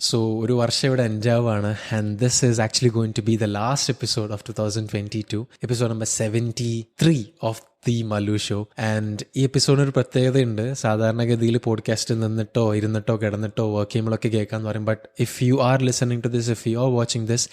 So, ഒരു വർഷം ഇവിടെ എൻജാവാണ് and this is actually going to be the last episode of 2022, episode number 73 of the Mallu show. And ഈ എപ്പിസോഡിന് ഒരു പ്രത്യേകതയുണ്ട്. സാധാരണഗതിയിൽ പോഡ്കാസ്റ്റിൽ നിന്നിട്ടോ ഇരുന്നിട്ടോ കിടന്നിട്ടോ വർക്ക് ചെയ്യുമ്പോഴൊക്കെ കേൾക്കാമെന്ന് പറയും. But if you are listening to this, if you are watching this,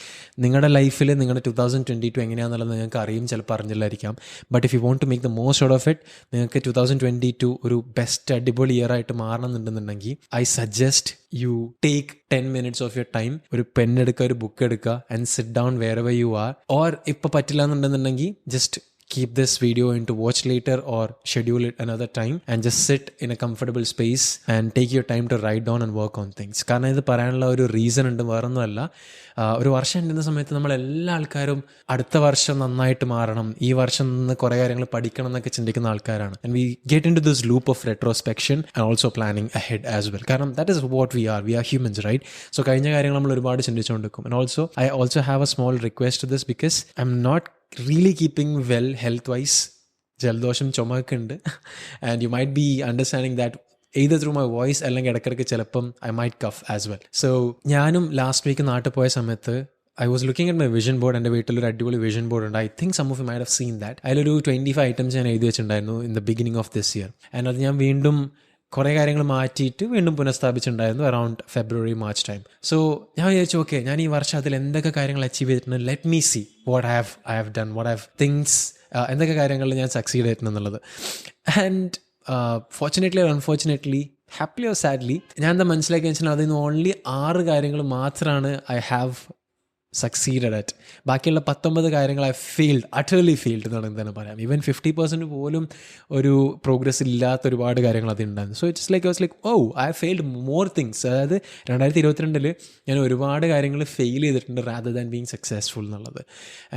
നിങ്ങളുടെ ലൈഫിൽ നിങ്ങളുടെ 2022 എങ്ങനെയാണെന്നുള്ളത് നിങ്ങൾക്ക് അറിയും, ചിലപ്പോൾ അറിഞ്ഞില്ലായിരിക്കാം. But if you want to make the most out of it, നിങ്ങൾക്ക് 2022 ഒരു ബെസ്റ്റ് അടിപൊളി ഇയർ ആയിട്ട് മാറണമെന്നുണ്ടെന്നുണ്ടെങ്കിൽ I suggest you take 10 minutes of your time, ഒരു പെൻ എടുക്കുക, ഒരു ബുക്ക് എടുക്കുക and sit down wherever you are. Or ഇപ്പോൾ പറ്റില്ല എന്നുണ്ടെന്നുണ്ടെങ്കിൽ just keep this video into watch later or schedule it another time and just sit in a comfortable space and take your time to write down and work on things. കാരണം ഇത് പറയാനുള്ള ഒരു reason ഉണ്ട്, വേറൊന്നുമല്ല. ഒരു വർഷം ഉണ്ടെന്ന സമയത്ത് നമ്മളെല്ലാ ആൾക്കാരും അടുത്ത വർഷം നന്നായിട്ട് മാറണം, ഈ വർഷം നിന്ന് കുറേ കാര്യങ്ങൾ പഠിക്കണം എന്നൊക്കെ ചിന്തിക്കുന്ന ആൾക്കാരാണ്. And we get into this loop of retrospection and also planning ahead as well. കാരണം that is what we are humans, right? So കഴിഞ്ഞ കാര്യങ്ങൾ നമ്മൾ ഒരുപാട് ചിന്തിച്ചുകൊണ്ടിരിക്കും. And also I also have a small request to this because I am not really keeping well health wise. ജലദോഷം ചുമയൊക്കെ ഉണ്ട് and you might be understanding that either through my voice അല്ലെങ്കിൽ ഇടയ്ക്കിടയ്ക്ക് ചിലപ്പം I might cough as well. So ഞാനും last week നാട്ടിൽ പോയ സമയത്ത് I was looking at my vision board. എൻ്റെ വീട്ടിലൊരു അടിപൊളി വിഷൻ ബോർഡ് ഉണ്ട്. I think some of you might have seen that. അതിലൊരു 25 items ഞാൻ എഴുതി വെച്ചിട്ടുണ്ടായിരുന്നു in the beginning of this year. and അത് ഞാൻ വീണ്ടും കുറേ കാര്യങ്ങൾ മാറ്റിയിട്ട് വീണ്ടും പുനഃസ്ഥാപിച്ചിട്ടുണ്ടായിരുന്നു അറൗണ്ട് ഫെബ്രുവരി മാർച്ച് ടൈം. സോ ഞാൻ വിചാരിച്ചു, ഓക്കെ, ഞാൻ ഈ വർഷം അതിൽ എന്തൊക്കെ കാര്യങ്ങൾ അച്ചീവ് ചെയ്തിട്ടുണ്ട്, let me see what I have done, what I have things, എന്തൊക്കെ കാര്യങ്ങളിൽ ഞാൻ സക്സീഡ് ആയിട്ടുണ്ടെന്നുള്ളത്. And fortunately or unfortunately, happily or sadly, ഞാൻ എന്താ മനസ്സിലാക്കി വെച്ചാൽ അതിൽ നിന്ന് ഓൺലി 6 കാര്യങ്ങൾ മാത്രമാണ് ഐ ഹാവ് സക്സീഡഡ് അറ്റ്. ബാക്കിയുള്ള 19 കാര്യങ്ങൾ ഐ ഫെയിൽഡ്, അട്ടർലി ഫെയിൽഡ് എന്നാണ് എന്താണ് പറയാം. ഈവൻ 50% പോലും ഒരു പ്രോഗ്രസ് ഇല്ലാത്ത ഒരുപാട് കാര്യങ്ങൾ അതുണ്ടായിരുന്നു. So it's like was like I failed more things. അതായത് 2022 ഞാൻ ഒരുപാട് കാര്യങ്ങൾ ഫെയിൽ ചെയ്തിട്ടുണ്ട് റാദർ ദാൻ ബീങ് സക്സസ്ഫുൾ എന്നുള്ളത്.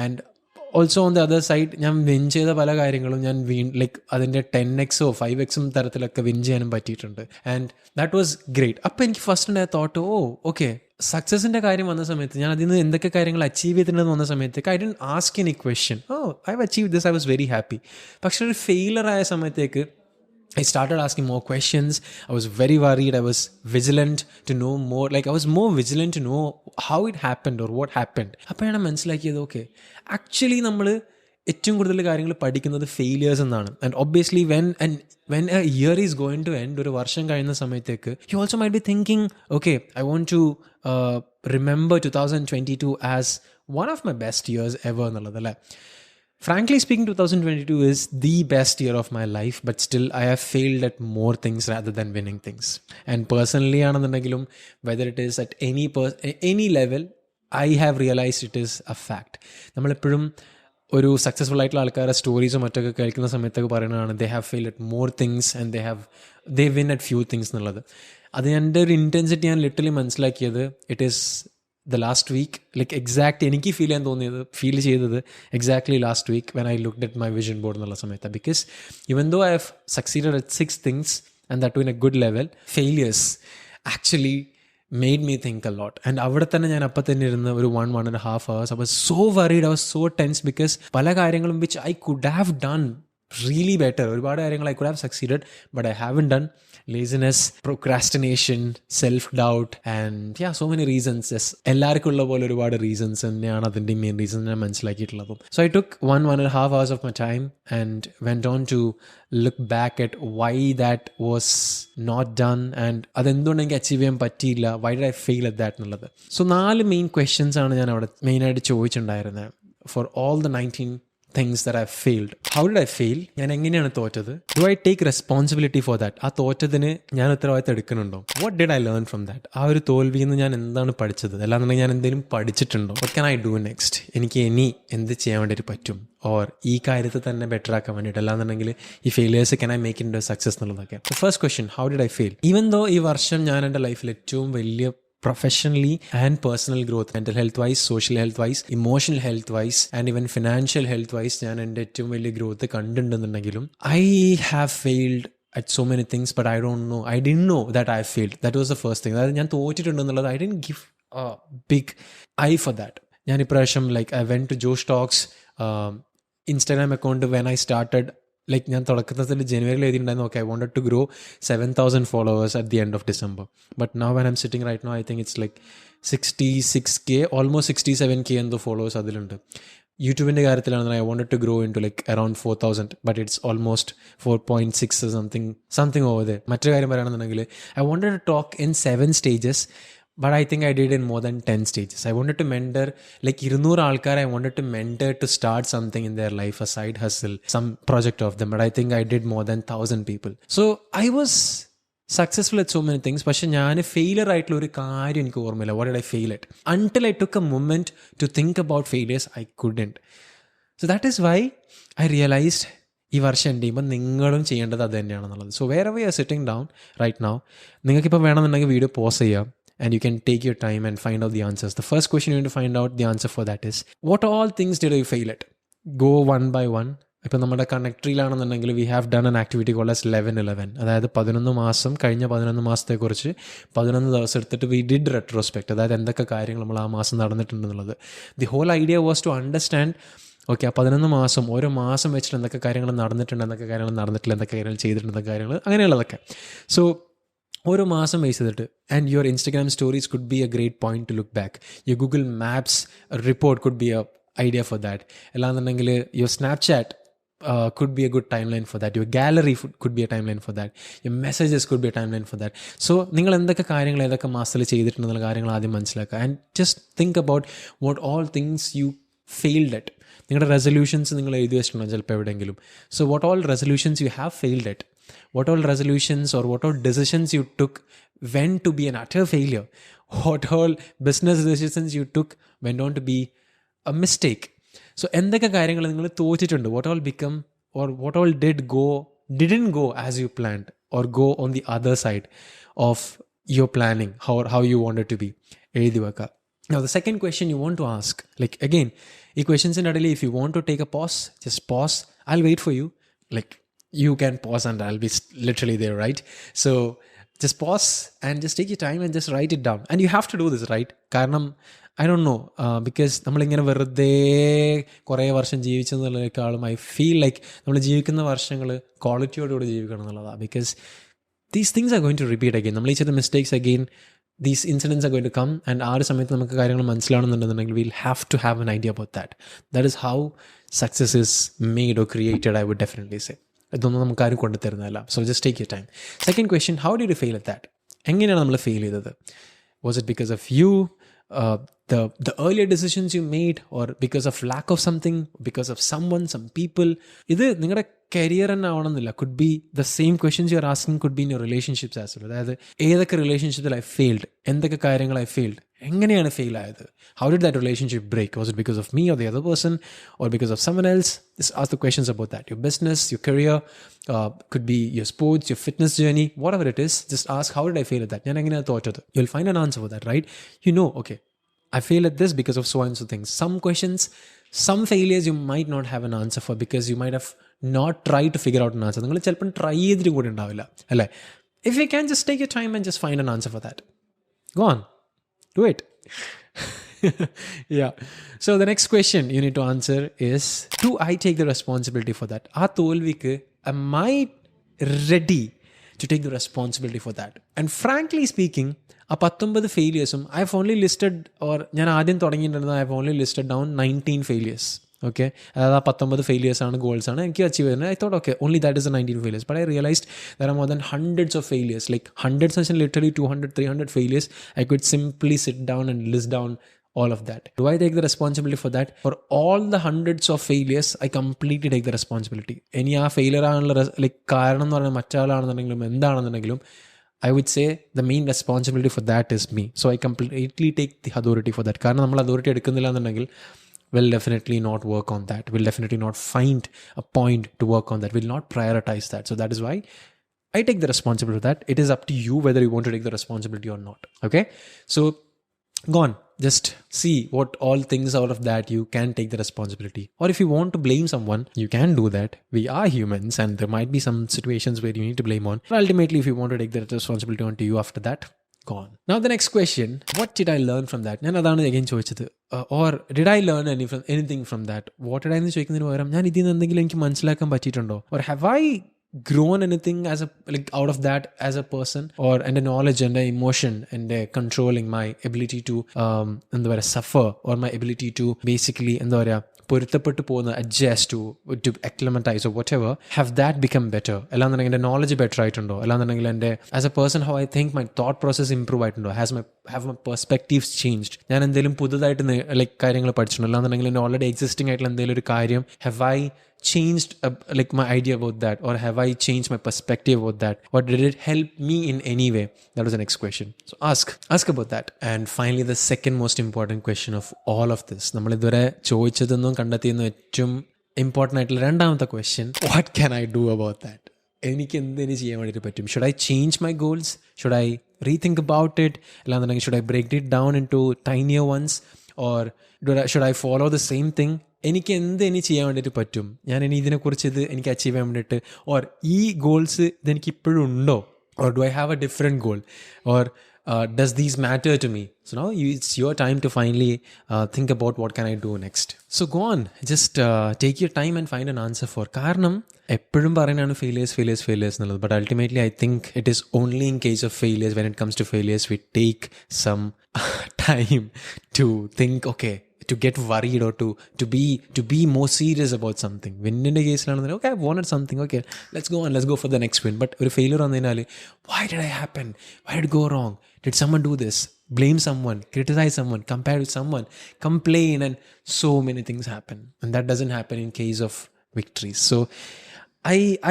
And also on the other side ഞാൻ വിൻ ചെയ്ത പല കാര്യങ്ങളും ഞാൻ ലൈക്ക് അതിൻ്റെ 10x 5x തരത്തിലൊക്കെ വിൻ ചെയ്യാനും പറ്റിയിട്ടുണ്ട്. And that was great. അപ്പോൾ എനിക്ക് ഫസ്റ്റ് ഉണ്ടായ തോട്ട്, ഓക്കെ, സക്സസിൻ്റെ കാര്യം വന്ന സമയത്ത് ഞാൻ അതിൽ നിന്ന് എന്തൊക്കെ കാര്യങ്ങൾ അച്ചീവ് ചെയ്തിട്ടുണ്ടെന്ന് വന്ന സമയത്തേക്ക് I didn't ask any question. I have achieve this, I was very happy. പക്ഷെ ഒരു ഫെയിലർ ആയ സമയത്തേക്ക് I started asking more questions. I was very worried. I was vigilant to know more. Like I was more vigilant to know how it happened or what happened. അപ്പോഴാണ് മനസ്സിലാക്കിയത്, okay, actually നമ്മൾ ഏറ്റവും കൂടുതൽ കാര്യങ്ങൾ പഠിക്കുന്നത് failures എന്നാണ്. And obviously when a year is going to end, ഒരു വർഷം കഴിയുന്ന സമയത്തേക്ക് you also might be thinking, okay, I want to remember 2022 as one of my best years ever എന്നുള്ളത്, അല്ലേ? Frankly speaking, 2022 is the best year of my life, but still I have failed at more things rather than winning things. And personally ആണെന്നുണ്ടെങ്കിലും, whether it is at any level, I have realized it is a fact. നമ്മളെപ്പോഴും ഒരു successful ആയിട്ടുള്ള ആൾക്കാരുടെ സ്റ്റോറീസും മറ്റൊക്കെ കേൾക്കുന്ന സമയത്തൊക്കെ പറയുന്നതാണ് they have failed at more things and they win at few things എന്നുള്ളത്. അത് എൻ്റെ ഒരു ഇൻറ്റൻസിറ്റി ഞാൻ ലിറ്ററലി മനസ്സിലാക്കിയത് it is the last week, like exact എനിക്ക് ഫീൽ ചെയ്തത് exactly last week when I looked at my vision board എന്നുള്ള സമയത്ത്. Because even though I have succeeded at 6 things and that too in a good level, failures actually made me think a lot. And അവിടെ തന്നെ ഞാൻ അപ്പം തന്നെ ഇരുന്ന് ഒരു 1.5 hours I was so worried, I was so tense because പല കാര്യങ്ങളും which I could have done really better, ഒരുപാട് കാര്യങ്ങൾ I could have succeeded but I haven't done. Laziness, procrastination, self-doubt and so many reasons. Yes, എല്ലാവർക്കും ഉള്ള പോലെ ഒരുപാട് reasons തന്നെയാണ് അതിൻ്റെ മെയിൻ റീസൺ ഞാൻ മനസ്സിലാക്കിയിട്ടുള്ളത്. So I took 1.5 hours of my time and went on to look back at why that was not done and അതെന്തുകൊണ്ട് എനിക്ക് അച്ചീവ് ചെയ്യാൻ പറ്റിയില്ല, why did I fail at that എന്നുള്ളത്. So 4 മെയിൻ ക്വസ്റ്റ്യൻസ് ആണ് ഞാൻ അവിടെ മെയിനായിട്ട് ചോദിച്ചിട്ടുണ്ടായിരുന്നത് for all the 19 things that I've failed. How did I fail? ഞാൻ എങ്ങനെയാണ് തോറ്റത്? Do I take responsibility for that? ആ തോറ്റതിന് ഞാൻ ഉത്തരവാദിത്തം എടുക്കുന്നുണ്ടോ? What did I learn from that? ആ ഒരു തോൽവിയിൽ നിന്ന് ഞാൻ എന്താണ് പഠിച്ചത്? അല്ലാന്നുണ്ടെങ്കിൽ ഞാൻ എന്തെങ്കിലും പഠിച്ചിട്ടുണ്ടോ? What can I do next? എനിക്ക് ഇനി എന്ത് ചെയ്യാൻ വേണ്ടിയിട്ട് പറ്റും? ഓർ ഈ കാര്യത്തിൽ തന്നെ ബെറ്റർ ആക്കാൻ വേണ്ടിയിട്ട്, അല്ലാന്നുണ്ടെങ്കിൽ ഈ failures can I make into success എന്നുള്ളതൊക്കെ. The first question, how did I fail? Even though ഈ വർഷം ഞാൻ എൻ്റെ ലൈഫിൽ ഏറ്റവും വലിയ professionally and personal growth, mental health wise, social health wise, emotional health wise and even financial health wise ഞാൻ എൻ്റെ ഏറ്റവും വലിയ growth കണ്ടിട്ടുണ്ടെന്നുണ്ടെങ്കിലും I have failed at so many things, but I didn't know that I failed. That was the first thing. അതായത് ഞാൻ തോറ്റിട്ടുണ്ടെന്നുള്ളത് I didn't give a big eye for that. ഞാൻ ഇപ്രാവശ്യം like I went to Joe Stocks Instagram account when I started like ഞാൻ തുടക്കത്തിൽ ജനുവരിയിൽ എഴുതിയിട്ടുണ്ടായിരുന്നു, okay, I wanted to grow 7,000 followers at the end of December. But now when I'm sitting right now, I think it's like 66K, almost 67K എന്തോ followers അതിലുണ്ട്. യൂട്യൂബിൻ്റെ കാര്യത്തിലാണ് I wanted to grow into like around 4,000, but it's almost 4.6 or something over there. മറ്റൊരു കാര്യം പറയുകയാണെന്നുണ്ടെങ്കിൽ I wanted to talk in 7 stages, but I think I did in more than 10 stages. I wanted to mentor like 200 ആൾക്കാർ. I wanted to mentor to start something in their life, a side hustle, some project of them. But I think I did more than 1,000 people. So I was successful at so many things. പക്ഷെ ഞാൻ failure ആയിട്ടുള്ള ഒരു കാര്യം എനിക്ക് ഓർമ്മയില്ല. What did I fail at? Until I took a moment to think about failures, I couldn't. So that is why I realized ഈ വർഷം എൻ്റെ ചെയ്യുമ്പോൾ നിങ്ങളും ചെയ്യേണ്ടത് അത് തന്നെയാണെന്നുള്ളത്. So wherever you are sitting down right now, നിങ്ങൾക്കിപ്പോൾ വേണമെന്നുണ്ടെങ്കിൽ വീഡിയോ പോസ് ചെയ്യാം. And you can take your time and find out the answers. The first question you need to find out the answer for that is, what all things did I fail at? Go one by one. ഇപ്പോൾ നമ്മുടെ കണക്ട്രിയിലാണെന്നുണ്ടെങ്കിൽ we have done an activity called as 11-11. അതായത് 11 മാസം, കഴിഞ്ഞ 11 മാസത്തെക്കുറിച്ച് 11 ദിവസം എടുത്തിട്ട് we did retrospect. അതായത് എന്തൊക്കെ കാര്യങ്ങൾ നമ്മൾ ആ മാസം നടന്നിട്ടുണ്ടെന്നുള്ളത്. The whole idea was to understand, okay, ആ 11 മാസം, ഓരോ മാസം വെച്ചിട്ട് എന്തൊക്കെ കാര്യങ്ങൾ നടന്നിട്ടുണ്ട്, എന്തൊക്കെ കാര്യങ്ങൾ നടന്നിട്ടില്ല, എന്തൊക്കെ കാര്യങ്ങൾ ചെയ്തിട്ടുണ്ട്, എന്തൊക്കെ കാര്യങ്ങൾ അങ്ങനെയുള്ളതൊക്കെ. സോ ഓരോ മാസം ബേസ് ചെയ്തിട്ട്, and your Instagram stories could be a great point to look back. Your Google Maps report could be a idea for that. അല്ലാന്നുണ്ടെങ്കിൽ your Snapchat could be a good timeline for that. Your gallery could be a timeline for that. Your messages could be a timeline for that. So നിങ്ങൾ എന്തൊക്കെ കാര്യങ്ങൾ ഏതൊക്കെ മാസത്തിൽ ചെയ്തിട്ടുണ്ടെന്നുള്ള കാര്യങ്ങൾ ആദ്യം മനസ്സിലാക്കുക. And just think about what all things you failed at. നിങ്ങളുടെ resolutions നിങ്ങൾ എഴുതി വെച്ചിട്ടുണ്ടോ ചിലപ്പോൾ എവിടെയെങ്കിലും. So what all resolutions you have failed at? What all resolutions or what all decisions you took went to be an utter failure? What all business decisions you took went on to be a mistake? So എന്തൊക്കെ കാര്യങ്ങൾ നിങ്ങൾ തോറ്റിട്ടുണ്ട്? What all become or what all didn't go as you planned or go on the other side of your planning, how you wanted to be? എഴുതി വെക്കുക. Now the second question you want to ask, like again, ഈ questions ഇടയിൽ if you want to take a pause, just pause. I'll wait for you. Like you can pause and I'll be literally there, right? So just pause and just take your time and just write it down. And you have to do this, right? കാരണം I don't know, because നമ്മളിങ്ങനെ വെറുതെ കുറേ വർഷം ജീവിച്ചെന്നുള്ളതിനേക്കാളും I feel like നമ്മൾ ജീവിക്കുന്ന വർഷങ്ങൾ ക്വാളിറ്റിയോടുകൂടി ജീവിക്കണം എന്നുള്ളതാണ്. Because these things are going to repeat again. നമ്മൾ ഈ ചെയ്ത mistakes again, these incidents are going to come, and ആ ഒരു സമയത്ത് നമുക്ക് കാര്യങ്ങൾ മനസ്സിലാവണമെന്നുണ്ടെന്നുണ്ടെങ്കിൽ we'll have to have an idea about that. That is how success is made or created, I would definitely say. ഇതൊന്നും നമുക്ക് ആരും കൊണ്ടുതരുന്നതല്ല. So just take your time. Second question, how did you fail at that? എങ്ങനെയാണ് നമ്മൾ fail ചെയ്തത്? Was it because of you, the earlier decisions you made, or because of lack of something, because of someone, some people? ഇത് നിങ്ങളുടെ career തന്നെ ആവണമെന്നില്ല. Could be the same questions you are asking could be in your relationships as well. അതായത് ഏതൊക്കെ റിലേഷൻഷിപ്പിൽ I failed, എന്തൊക്കെ കാര്യങ്ങൾ I failed, എങ്ങനെയാണ് ഫെയിൽ ആയത്? How did that relationship break? Was it because of me or the other person or because of someone else? Just ask the questions about that. Your business, your career, could be your sports, your fitness journey, whatever it is. Just ask, how did I fail at that? ഞാൻ എങ്ങനെയാണ് തോറ്റത്? You'll find an answer for that, right? You know, okay, I failed at this because of so and so things. Some questions, some failures you might not have an answer for because you might have not tried to figure out an answer. നിങ്ങൾ ചിലപ്പം try ചെയ്തിട്ട് കൂടി ഉണ്ടാവില്ല അല്ലേ? If you can, just take your time and just find an answer for that. Go on, do it. Yeah. So the next question you need to answer is, do I take the responsibility for that? ആ തോൽവിക്ക് am I ready to take the responsibility for that? And frankly speaking, ആ 19 ഫെയിലിയേഴ്സും I have only listed, or ഞാൻ ആദ്യം തുടങ്ങിയിട്ടുണ്ടെന്ന് I have only listed down 19 failures. Okay, അതായത് ആ 19 ഫെയിലിയേഴ്സാണ്, ഗോൾസാണ് എനിക്ക് അച്ചീവ് ചെയ്യുന്നത്. I thought okay, only that is 19 failures. But I realised there are more than hundreds of failures, like hundreds എന്ന് വെച്ചാൽ literally 200-300 failures. I could simply sit down and list down all of that. Do I take the responsibility for that? For all the hundreds of failures, I completely take the responsibility. ഇനി ആ failure ആണുള്ള like കാരണം എന്ന് പറഞ്ഞാൽ മറ്റാളാണെന്നുണ്ടെങ്കിലും എന്താണെന്നുണ്ടെങ്കിലും, I would say the main responsibility for that is me. So I completely take the authority for that. കാരണം നമ്മൾ authority എടുക്കുന്നില്ല എന്നുണ്ടെങ്കിൽ we'll definitely not work on that. We'll definitely not find a point to work on that. We'll not prioritize that. So that is why I take the responsibility for that. It is up to you whether you want to take the responsibility or not. Okay? So go on. Just see what all things out of that you can take the responsibility. Or if you want to blame someone, you can do that. We are humans and there might be some situations where you need to blame on. But ultimately, if you want to take the responsibility onto you after that, gone. Now the next question, what did I learn from that? ഞാൻ അതാണ് again ചോദിച്ചത്. Or did I learn anything from that? What did I എന്ന് ചോദിക്കുന്നതിന് പകരം ഞാൻ ഇതിൽ നിന്ന് എന്തെങ്കിലും എനിക്ക് മനസ്സിലാക്കാൻ പറ്റിയിട്ടുണ്ടോ? Or have I grown anything as a out of that as a person, or and a knowledge and a emotion and a controlling my ability to എന്താ പറയുക suffer, or my ability to basically എന്താ പറയുക പൊരുത്തപ്പെട്ടു പോകുന്ന adjust to acclimatize or whatever, have that become better? അല്ലാന്നുണ്ടെങ്കിൽ എൻ്റെ knowledge better ആയിട്ടുണ്ടോ? അല്ലാന്നുണ്ടെങ്കിൽ എൻ്റെ as A person how I think my thought process improve ആയിട്ടുണ്ടോ? have my perspectives changed? ഞാൻ എന്തെങ്കിലും പുതുതായിട്ട് കാര്യങ്ങൾ പഠിച്ചിട്ടുണ്ടോ? അല്ലാന്നുണ്ടെങ്കിൽ എൻ്റെ ഓൾറെഡി എക്സിസ്റ്റിംഗ് ആയിട്ടുള്ള എന്തെങ്കിലും ഒരു കാര്യം have I changed my idea about that, or have I changed my perspective about that, or did it help me in any way? That was the next question. So ask about that. And finally, the second most important question of all of this, നമ്മൾ ഇതുവരെ ചോദിച്ചതെന്നും കണ്ടെത്തിയെന്നും ഏറ്റവും important ആയിട്ടുള്ള രണ്ടാമത്തെ question, what can I do about that? എനിക്ക് എന്തിനു ചെയ്യാൻ വേണ്ടിയിട്ട് പറ്റും? Should I change my goals? Should I rethink about it? അല്ലാന്നുണ്ടെങ്കിൽ should I break it down into tinier ones, or should I follow the same thing? എനിക്ക് ഇനി ചെയ്യാൻ വേണ്ടിയിട്ട് പറ്റും? ഞാൻ ഇനി ഇതിനെക്കുറിച്ച് എനിക്ക് അച്ചീവ് ചെയ്യാൻ വേണ്ടിയിട്ട്, ഓർ ഈ ഗോൾസ് ഇതെനിക്ക് ഇപ്പോഴും ഉണ്ടോ, or do I have a different goal, or does these matter to me? So now it's your time to finally think about what can I do next. So go on, just take your time and find an answer for. കാരണം എപ്പോഴും പറയുന്നതാണ് failures എന്നുള്ളത്, but ultimately I think it is only in case of failures, when it comes to failures, we take some time to think, okay, to get worried, or to be more serious about something. വിന്നിൻ്റെ കേസിലാണെന്ന് okay, I've wanted something, okay, let's go for the next win. But ഒരു failure വന്നതിനാൽ why did I happen? Why did it go wrong? Did someone do this? Blame someone, criticize someone, compare with someone, complain, and so many things happen. And that doesn't happen in case of victories. So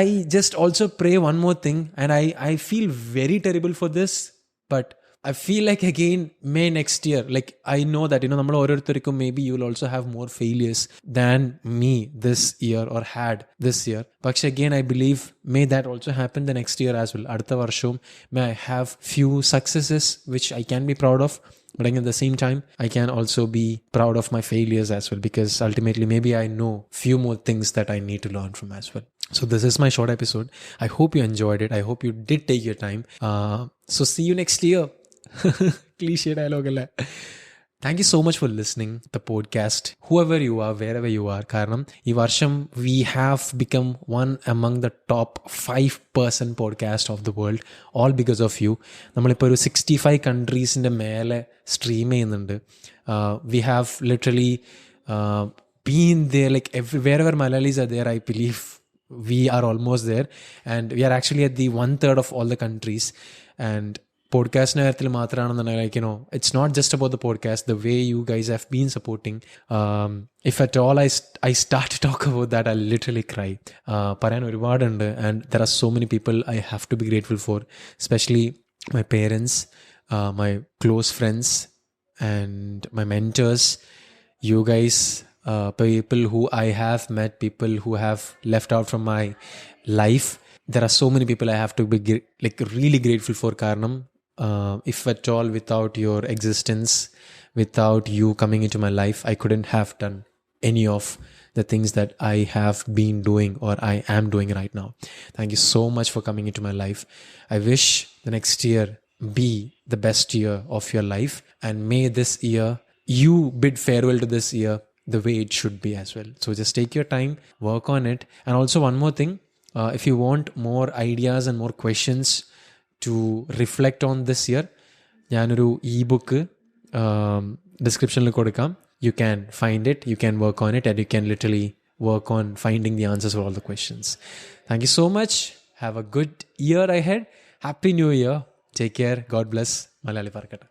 I just also pray one more thing, and I feel very terrible for this, but I feel like again, may next year, I know that, നമ്മൾ ഓരോരുത്തർക്കും maybe you will also have more failures than me this year, or had this year. പക്ഷെ again, I believe may that also happen the next year as well. അടുത്ത വർഷവും may I have few successes which I can be proud of, but at the same time, I can also be proud of my failures as well, because ultimately maybe I know few more things that I need to learn from as well. So this is my short episode. I hope you enjoyed it. I hope you did take your time. So see you next year. Cliche dialogue alla. Thank you so much for listening to the podcast, whoever you are, wherever you are. കാരണം ഈ വർഷം we have become one among the top 5% podcast of the world, all because of you. നമ്മളിപ്പോൾ ഒരു 65 കൺട്രീസിൻ്റെ മേലെ stream ചെയ്യുന്നുണ്ട്. We have literally been there, wherever Malayalis are there, I believe we are almost there, and we are actually at the 1/3 of all the countries. And പോഡ്കാസ്റ്റിൻ്റെ കാര്യത്തിൽ മാത്രമാണെന്നുണ്ടെങ്കിൽ it's not just about the podcast, the way you guys have been supporting. If at all I start to talk about that, I'll literally cry. പറയാൻ ഒരുപാടുണ്ട്, and there are so many people I have to be grateful for, especially my parents, my close friends, and my mentors, you guys, people who I have met, people who have left out from my life. There are so many people I have to be really grateful for. Karanam, if at all, without your existence, without you coming into my life, I couldn't have done any of the things that I have been doing, or I am doing right now. Thank you so much for coming into my life. I wish the next year be the best year of your life, and may this year you bid farewell to this year the way it should be as well. So just take your time, work on it. And also one more thing, if you want more ideas and more questions to reflect on this year, ഞാനൊരു e-book ഡിസ്ക്രിപ്ഷനിൽ കൊടുക്കാം. You can find it, you can work on it, and you can literally work on finding the answers for all the questions. Thank you so much. Have a good year ahead. Happy New Year. Take care. God bless. Malayali Parakata.